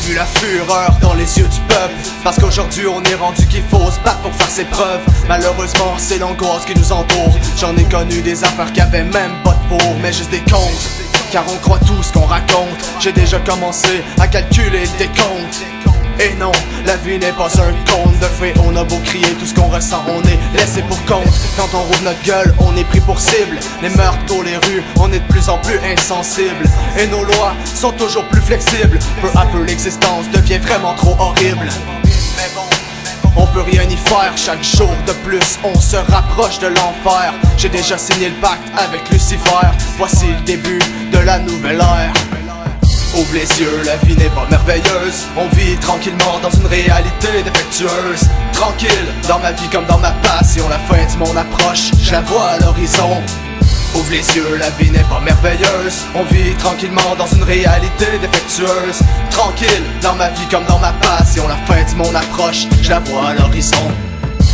vu la fureur dans les yeux du peuple, parce qu'aujourd'hui on est rendu qu'il faut se battre pour faire ses preuves. Malheureusement c'est l'angoisse qui nous entoure. J'en ai connu des affaires qui avaient même pas de pour, mais juste des comptes, car on croit tout ce qu'on raconte. J'ai déjà commencé à calculer le décompte. Et non, la vie n'est pas un conte de fées. On a beau crier tout ce qu'on ressent, on est laissé pour compte. Quand on rouvre notre gueule, on est pris pour cible. Les meurtres dans les rues, on est de plus en plus insensible. Et nos lois sont toujours plus flexibles. Peu à peu l'existence devient vraiment trop horrible. Mais bon, on peut rien y faire, chaque jour de plus on se rapproche de l'enfer. J'ai déjà signé le pacte avec Lucifer. Voici le début de la nouvelle ère. Ouvre les yeux, la vie n'est pas merveilleuse. On vit tranquillement dans une réalité défectueuse. Tranquille, dans ma vie comme dans ma passion. La fin du monde approche, je la vois à l'horizon. Ouvre les yeux, la vie n'est pas merveilleuse. On vit tranquillement dans une réalité défectueuse. Tranquille, dans ma vie comme dans ma passion. La fin du monde approche, je la vois à l'horizon.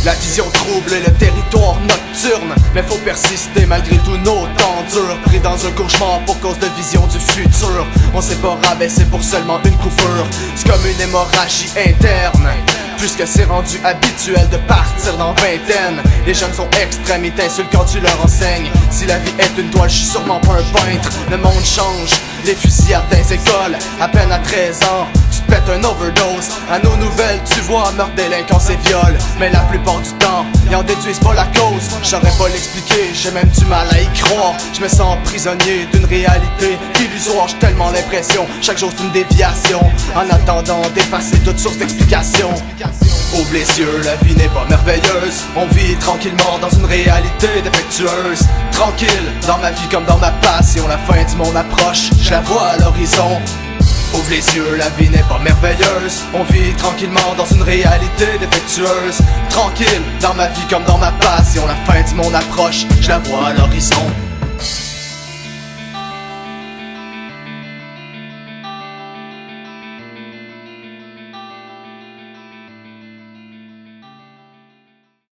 La vision trouble et le territoire nocturne, mais faut persister malgré tous nos temps durs. Pris dans un cauchemar pour cause de vision du futur. On s'est pas rabaissé pour seulement une coupure. C'est comme une hémorragie interne, puisque c'est rendu habituel de partir dans vingtaine. Les jeunes sont extrêmes, ils t'insultent quand tu leur enseignes. Si la vie est une toile, je suis sûrement pas un peintre. Le monde change, les fusillades dans les écoles. À peine à 13 ans, tu te pètes un overdose. À nos nouvelles, tu vois meurtre, délinquance et viol. Mais la plupart du temps, ils en déduisent pas la cause. Je saurais pas l'expliquer, j'ai même du mal à y croire. Je me sens prisonnier d'une réalité illusoire. J'ai tellement l'impression, chaque jour c'est une déviation. En attendant d'effacer toute source d'explication. Ouvre les yeux, la vie n'est pas merveilleuse. On vit tranquillement dans une réalité défectueuse. Tranquille, dans ma vie comme dans ma passion. La fin du monde approche, je la vois à l'horizon. Ouvre les yeux, la vie n'est pas merveilleuse. On vit tranquillement dans une réalité défectueuse. Tranquille, dans ma vie comme dans ma passion. La fin du monde approche, je la vois à l'horizon.